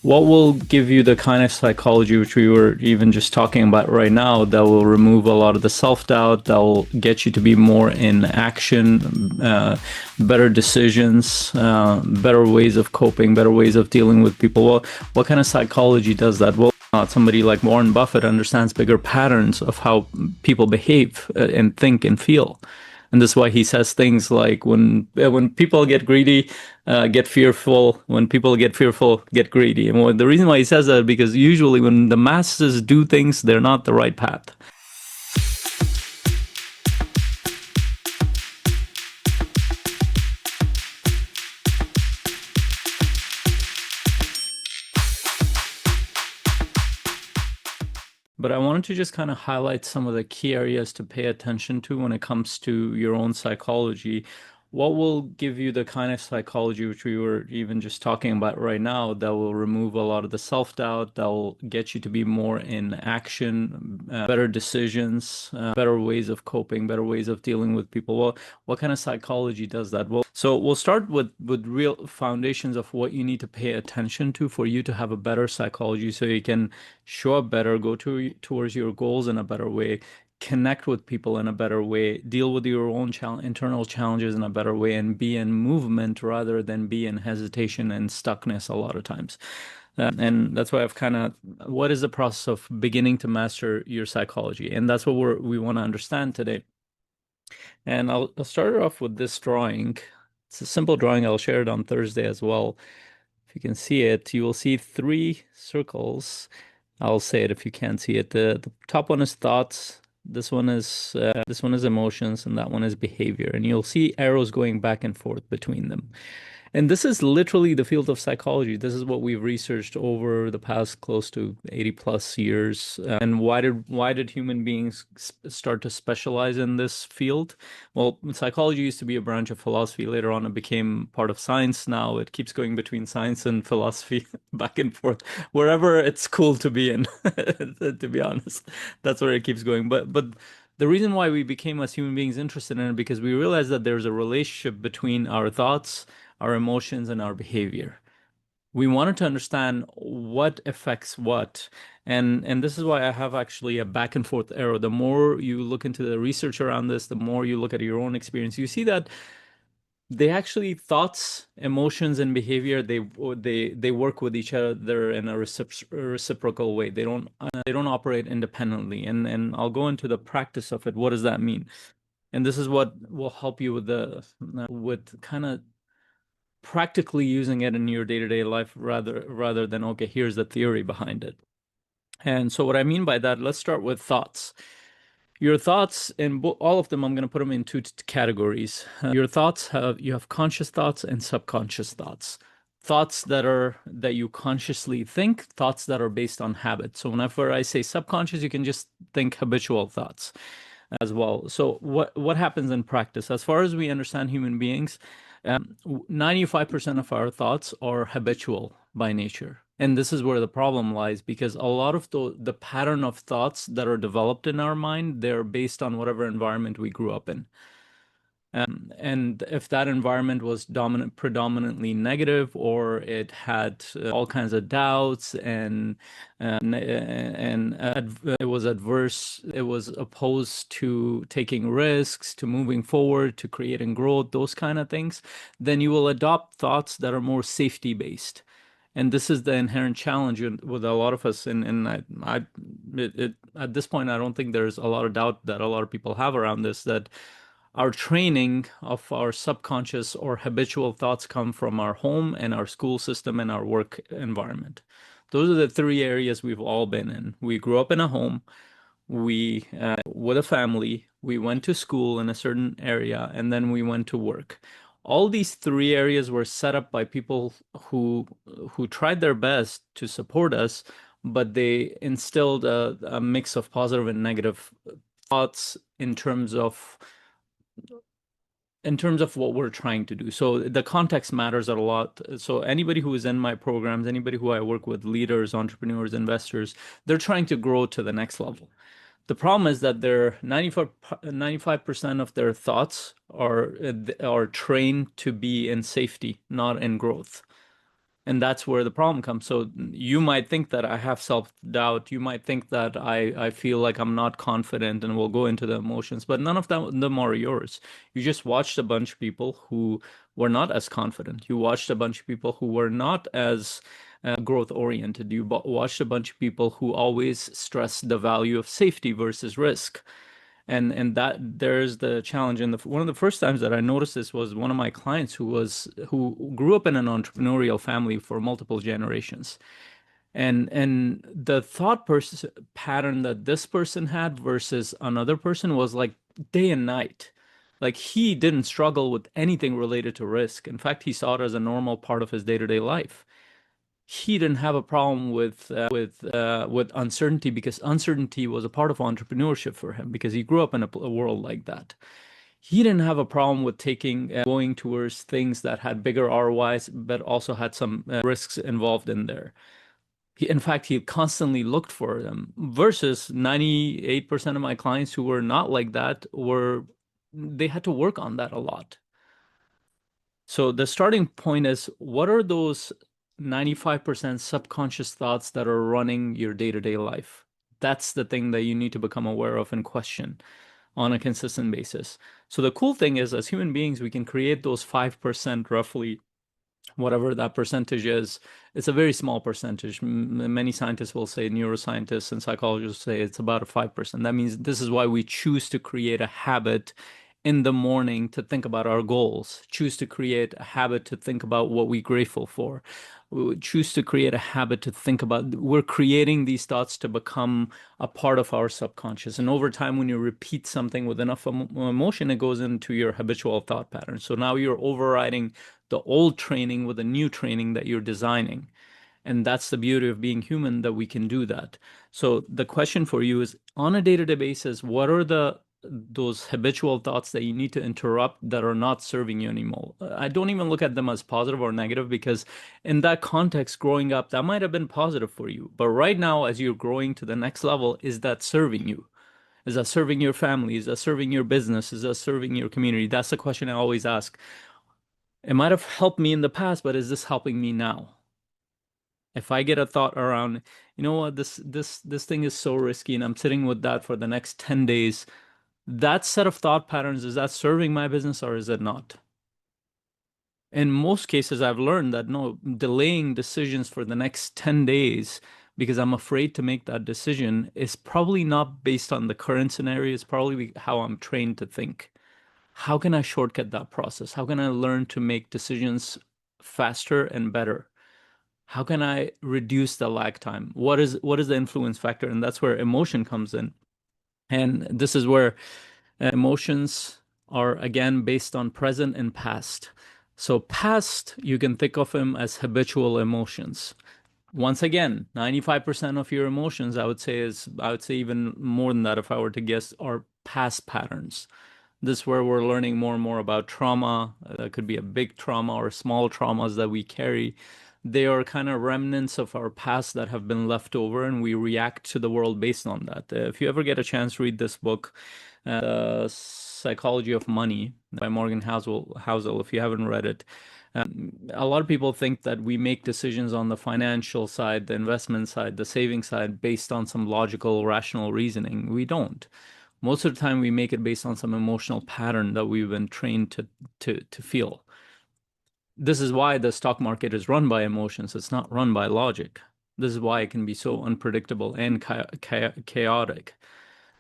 What will give you the kind of psychology which we were even just talking about right now that will remove a lot of the self-doubt, that will get you to be more in action, better decisions, better ways of coping, better ways of dealing with people? Well, what kind of psychology does that? Well, somebody like Warren Buffett understands bigger patterns of how people behave and think and feel. And this is why he says things like when people get greedy, get fearful. When people get fearful, get greedy. And the reason why he says that is because usually when the masses do things, they're not the right path. But I wanted to just kind of highlight some of the key areas to pay attention to when it comes to your own psychology. What will give you the kind of psychology which we were even just talking about right now that will remove a lot of the self-doubt, that will get you to be more in action, better decisions, better ways of coping, better ways of dealing with people? Well, what kind of psychology does that? Well, so we'll start with real foundations of what you need to pay attention to for you to have a better psychology so you can show up better, towards your goals in a better way, connect with people in a better way, deal with your own internal challenges in a better way, and be in movement rather than be in hesitation and stuckness a lot of times. And that's why I've kind of, what is the process of beginning to master your psychology? And that's what we want to understand today. And I'll start it off with this drawing. It's a simple drawing. I'll share it on Thursday as well. If you can see it, you will see three circles. I'll say it if you can't see it. The top one is thoughts. This one is emotions, and that one is behavior. And you'll see arrows going back and forth between them. And this is literally the field of psychology. This is what we've researched over the past close to 80 plus years. And why did human beings start to specialize in this field? Well, psychology used to be a branch of philosophy. Later on, it became part of science. Now it keeps going between science and philosophy, back and forth, wherever it's cool to be in. To be honest, that's where it keeps going. But the reason why we became as human beings interested in it because we realized that there's a relationship between our thoughts, our emotions, and our behavior. We wanted to understand what affects what. And this is why I have actually a back and forth arrow. The more you look into the research around this, the more you look at your own experience, you see that they actually thoughts, emotions, and behavior, they work with each other in a reciprocal way. They don't operate independently. And I'll go into the practice of it. What does that mean? And this is what will help you with kind of practically using it in your day-to-day life rather than, okay, here's the theory behind it. And so what I mean by that, let's start with thoughts. Your thoughts, and all of them, I'm going to put them in two categories. Your thoughts you have conscious thoughts and subconscious thoughts. Thoughts that you consciously think, thoughts that are based on habit. So whenever I say subconscious, you can just think habitual thoughts as well. So what happens in practice? As far as we understand human beings, 95% of our thoughts are habitual by nature. And this is where the problem lies because a lot of the pattern of thoughts that are developed in our mind, they're based on whatever environment we grew up in. And if that environment was predominantly negative, or it had all kinds of doubts it was adverse, it was opposed to taking risks, to moving forward, to creating growth, those kind of things, then you will adopt thoughts that are more safety based. And this is the inherent challenge with a lot of us. At this point, I don't think there's a lot of doubt that a lot of people have around this, that our training of our subconscious or habitual thoughts come from our home and our school system and our work environment. Those are the three areas we've all been in. We grew up in a home, with a family, we went to school in a certain area, and then we went to work. All these three areas were set up by people who tried their best to support us, but they instilled a mix of positive and negative thoughts in terms of what we're trying to do. So the context matters a lot. So anybody who is in my programs, anybody who I work with, leaders, entrepreneurs, investors, they're trying to grow to the next level. The problem is that their 95% of their thoughts are trained to be in safety, not in growth. And that's where the problem comes. So you might think that I have self-doubt. You might think that I feel like I'm not confident, and we'll go into the emotions, but none of them are yours. You just watched a bunch of people who were not as confident. You watched a bunch of people who were not as growth oriented. You watched a bunch of people who always stress the value of safety versus risk. And that there's the challenge. And one of the first times that I noticed this was one of my clients who grew up in an entrepreneurial family for multiple generations. And the pattern that this person had versus another person was like day and night. Like he didn't struggle with anything related to risk. In fact, he saw it as a normal part of his day-to-day life. He didn't have a problem with uncertainty, because uncertainty was a part of entrepreneurship for him, because he grew up in a world like that. He didn't have a problem with taking going towards things that had bigger ROIs, but also had some risks involved in there. In fact, he constantly looked for them. Versus 98% of my clients who were not like that, were they had to work on that a lot. So the starting point is, what are those 95% subconscious thoughts that are running your day-to-day life? That's the thing that you need to become aware of and question on a consistent basis. So the cool thing is, as human beings, we can create those 5% roughly, whatever that percentage is. It's a very small percentage. Many scientists will say, neuroscientists and psychologists say it's about a 5%. That means this is why we choose to create a habit in the morning to think about our goals, choose to create a habit to think about what we're grateful for. We would choose to create a habit to think about, we're creating these thoughts to become a part of our subconscious. And over time, when you repeat something with enough emotion, it goes into your habitual thought pattern. So now you're overriding the old training with a new training that you're designing. And that's the beauty of being human, that we can do that. So the question for you is, on a day-to-day basis, what are those habitual thoughts that you need to interrupt that are not serving you anymore? I don't even look at them as positive or negative, because in that context, growing up, that might have been positive for you. But right now, as you're growing to the next level, is that serving you? Is that serving your family? Is that serving your business? Is that serving your community? That's the question I always ask. It might have helped me in the past, but is this helping me now? If I get a thought around, you know what, this thing is so risky, and I'm sitting with that for the next 10 days, that set of thought patterns, is that serving my business or is it not? In most cases, I've learned that no, delaying decisions for the next 10 days because I'm afraid to make that decision is probably not based on the current scenario. It's probably how I'm trained to think. How can I shortcut that process? How can I learn to make decisions faster and better? How can I reduce the lag time? What is the influence factor? And that's where emotion comes in. And this is where emotions are again based on present and past. So past, you can think of them as habitual emotions. Once again, 95% of your emotions, I would say even more than that if I were to guess, are past patterns. This is where we're learning more and more about trauma. That could be a big trauma or small traumas that we carry. They are kind of remnants of our past that have been left over, and we react to the world based on that. If you ever get a chance, read this book, The Psychology of Money by Morgan Housel, if you haven't read it. A lot of people think that we make decisions on the financial side, the investment side, the saving side, based on some logical, rational reasoning. We don't. Most of the time, we make it based on some emotional pattern that we've been trained to feel. This is why the stock market is run by emotions. It's not run by logic. This is why it can be so unpredictable and chaotic.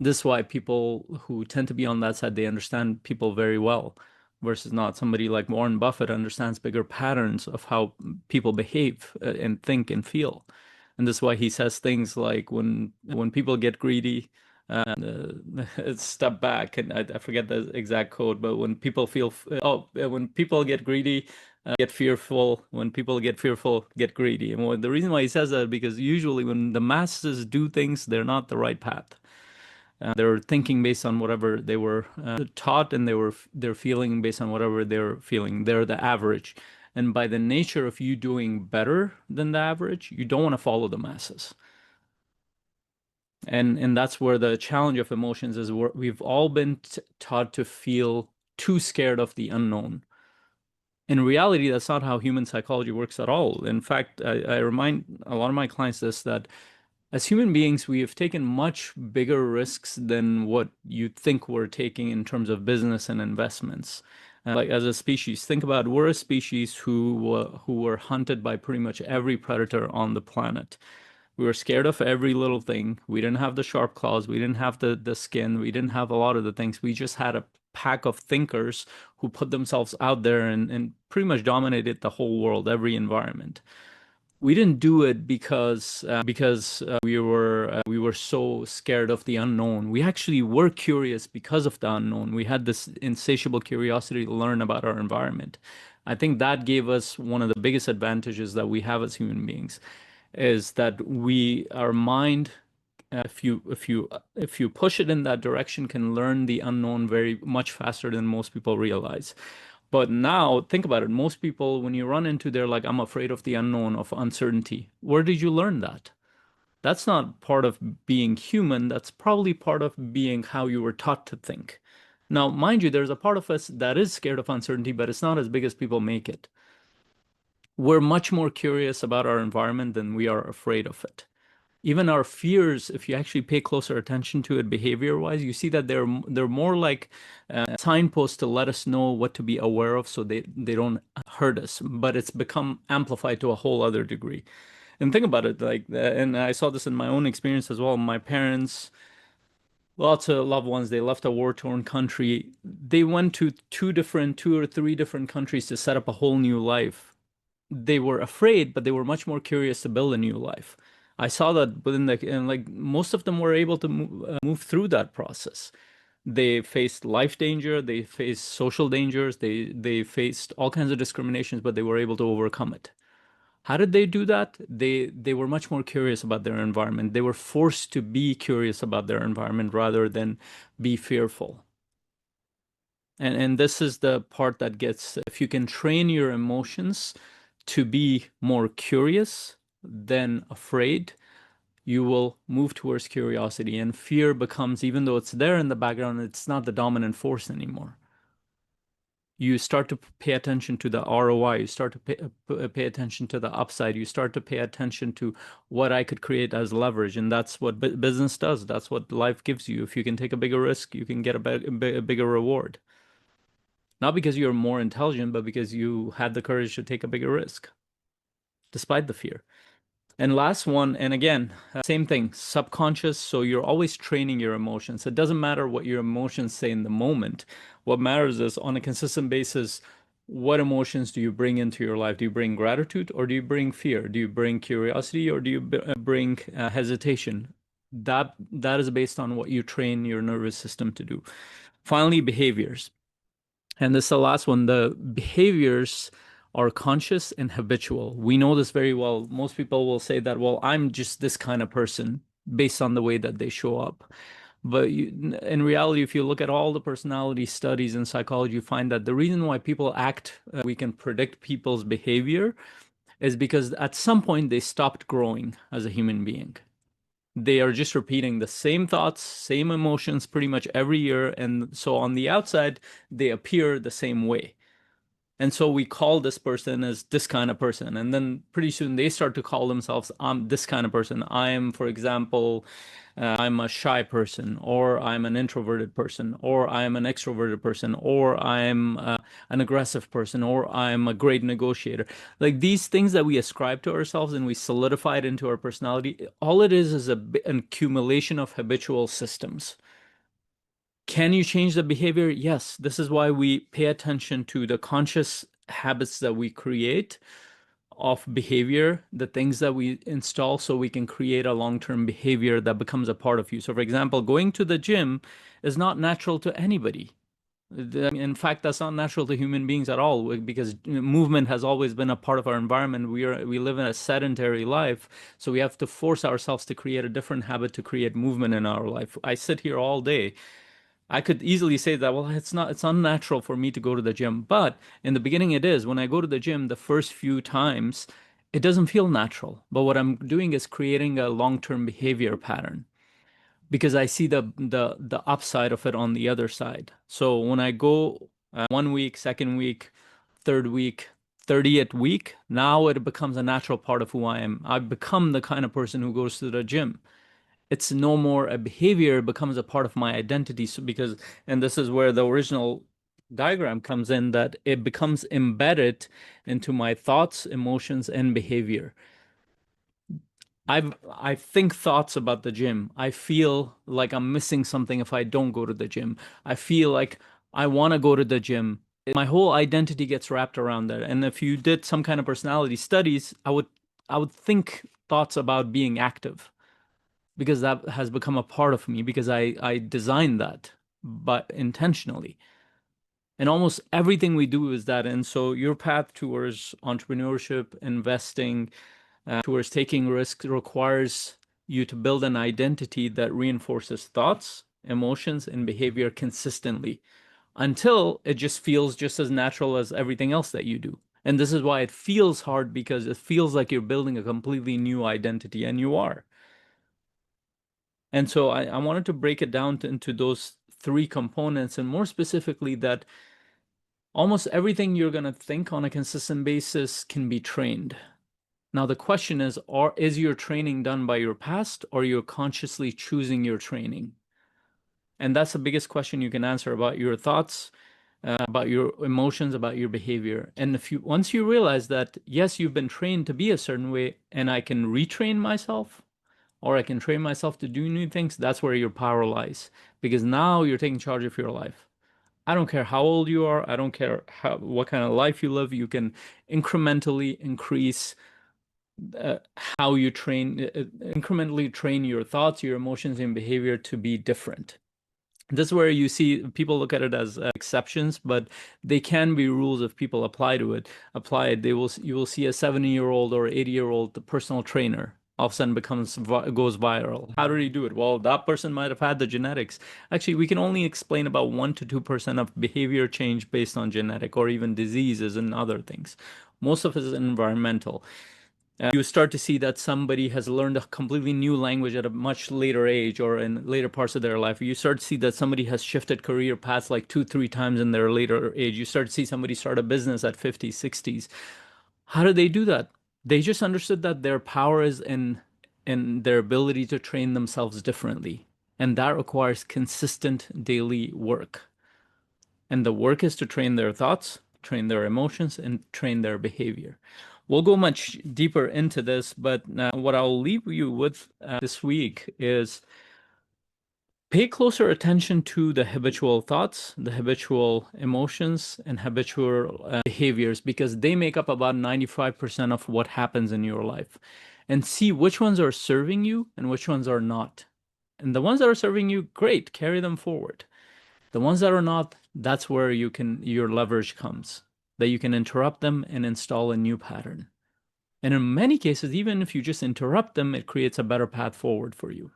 This is why people who tend to be on that side, they understand people very well, versus not. Somebody like Warren Buffett understands bigger patterns of how people behave and think and feel. And this is why he says things like, when people get greedy, step back, and I forget the exact quote, but when people when people get greedy, get fearful. When people get fearful, get greedy. And the reason why he says that, because usually when the masses do things, they're not the right path. They're thinking based on whatever they were taught, and they're feeling based on whatever they're feeling. They're the average. And by the nature of you doing better than the average, you don't want to follow the masses. And that's where the challenge of emotions is. We've all been taught to feel too scared of the unknown. In reality, that's not how human psychology works at all. In fact, I remind a lot of my clients this, that as human beings, we have taken much bigger risks than what you think we're taking in terms of business and investments. Like as a species, think about, we're a species who were hunted by pretty much every predator on the planet. We were scared of every little thing. We didn't have the sharp claws. We didn't have the skin. We didn't have a lot of the things. We just had a pack of thinkers who put themselves out there and pretty much dominated the whole world, every environment. We didn't do it because we were so scared of the unknown. We actually were curious because of the unknown. We had this insatiable curiosity to learn about our environment. I think that gave us one of the biggest advantages that we have as human beings, is that our mind, if you push it in that direction, can learn the unknown very much faster than most people realize. But now think about it. Most people, when you run into, they're like, I'm afraid of the unknown, of uncertainty. Where did you learn that? That's not part of being human. That's probably part of being how you were taught to think. Now, mind you, there's a part of us that is scared of uncertainty, but it's not as big as people make it. We're much more curious about our environment than we are afraid of it. Even our fears, if you actually pay closer attention to it behavior-wise, you see that they're more like signposts to let us know what to be aware of, so they don't hurt us. But it's become amplified to a whole other degree. And think about it, like, and I saw this in my own experience as well. My parents, lots of loved ones, they left a war-torn country. They went to two or three different countries to set up a whole new life. They were afraid, but they were much more curious to build a new life. I saw that within and like most of them were able to move through that process. They faced life danger, they faced social dangers, they faced all kinds of discriminations, but they were able to overcome it. How did they do that? They were much more curious about their environment. They were forced to be curious about their environment rather than be fearful. And this is the part that gets, if you can train your emotions to be more curious than afraid, you will move towards curiosity. And fear becomes, even though it's there in the background, it's not the dominant force anymore. You start to pay attention to the ROI. You start to pay attention to the upside. You start to pay attention to what I could create as leverage. And that's what business does. That's what life gives you. If you can take a bigger risk, you can get a bigger reward. Not because you're more intelligent, but because you had the courage to take a bigger risk, despite the fear. And last one, and again, same thing, subconscious. So you're always training your emotions. It doesn't matter what your emotions say in the moment. What matters is, on a consistent basis, what emotions do you bring into your life? Do you bring gratitude, or do you bring fear? Do you bring curiosity, or do you bring hesitation? That is based on what you train your nervous system to do. Finally, behaviors. And this is the last one. The behaviors are conscious and habitual. We know this very well. Most people will say that, well, I'm just this kind of person based on the way that they show up. But in reality, if you look at all the personality studies in psychology, you find that the reason why people act, we can predict people's behavior, is because at some point they stopped growing as a human being. They are just repeating the same thoughts, same emotions pretty much every year. And so on the outside, they appear the same way. And so we call this person as this kind of person. And then pretty soon they start to call themselves, I'm this kind of person. I am, for example, I'm a shy person, or I'm an introverted person, or I'm an extroverted person, or I'm an aggressive person, or I'm a great negotiator. Like these things that we ascribe to ourselves and we solidify it into our personality, all it is an accumulation of habitual systems. Can you change the behavior? Yes. This is why we pay attention to the conscious habits that we create of behavior, the things that we install, so we can create a long-term behavior that becomes a part of you. So, for example, going to the gym is not natural to anybody. In fact, that's not natural to human beings at all, because movement has always been a part of our environment. We live in a sedentary life, so we have to force ourselves to create a different habit to create movement in our life. I sit here all day. I could easily say that, well, it's unnatural for me to go to the gym. But in the beginning, it is. When I go to the gym, the first few times, it doesn't feel natural. But what I'm doing is creating a long-term behavior pattern, because I see the upside of it on the other side. So when I go 1 week, second week, third week, 30th week, now it becomes a natural part of who I am. I've become the kind of person who goes to the gym. It's no more a behavior, it becomes a part of my identity. So because, and this is where the original diagram comes in, that it becomes embedded into my thoughts, emotions, and behavior. I think thoughts about the gym. I feel like I'm missing something if I don't go to the gym. I feel like I want to go to the gym. My whole identity gets wrapped around that. And if you did some kind of personality studies, I would think thoughts about being active because that has become a part of me because I designed that, but intentionally. And almost everything we do is that. And so your path towards entrepreneurship, investing, towards taking risks requires you to build an identity that reinforces thoughts, emotions, and behavior consistently until it just feels just as natural as everything else that you do. And this is why it feels hard because it feels like you're building a completely new identity, and you are. And so I wanted to break it down into those three components, and more specifically, that almost everything you're going to think on a consistent basis can be trained. Now, the question is your training done by your past, or you're consciously choosing your training? And that's the biggest question you can answer about your thoughts, about your emotions, about your behavior. And if you once you realize that, yes, you've been trained to be a certain way, and I can retrain myself, or I can train myself to do new things, that's where your power lies. Because now you're taking charge of your life. I don't care how old you are. I don't care what kind of life you live. You can incrementally increase uh, how you incrementally train your thoughts, your emotions, and behavior to be different. This is where you see people look at it as exceptions, but they can be rules if people apply it. You will see a 70-year-old or 80-year-old personal trainer all of a sudden goes viral. How did he do it? Well, that person might have had the genetics. Actually, we can only explain about 1 to 2% of behavior change based on genetic or even diseases and other things. Most of it is environmental. You start to see that somebody has learned a completely new language at a much later age or in later parts of their life. You start to see that somebody has shifted career paths like 2, 3 times in their later age. You start to see somebody start a business at 50s, 60s. How do they do that? They just understood that their power is in their ability to train themselves differently. And that requires consistent daily work. And the work is to train their thoughts, train their emotions, and train their behavior. We'll go much deeper into this, but what I'll leave you with this week is pay closer attention to the habitual thoughts, the habitual emotions, and habitual behaviors, because they make up about 95% of what happens in your life. And see which ones are serving you and which ones are not. And the ones that are serving you, great, carry them forward. The ones that are not, that's where your leverage comes, that you can interrupt them and install a new pattern. And in many cases, even if you just interrupt them, it creates a better path forward for you.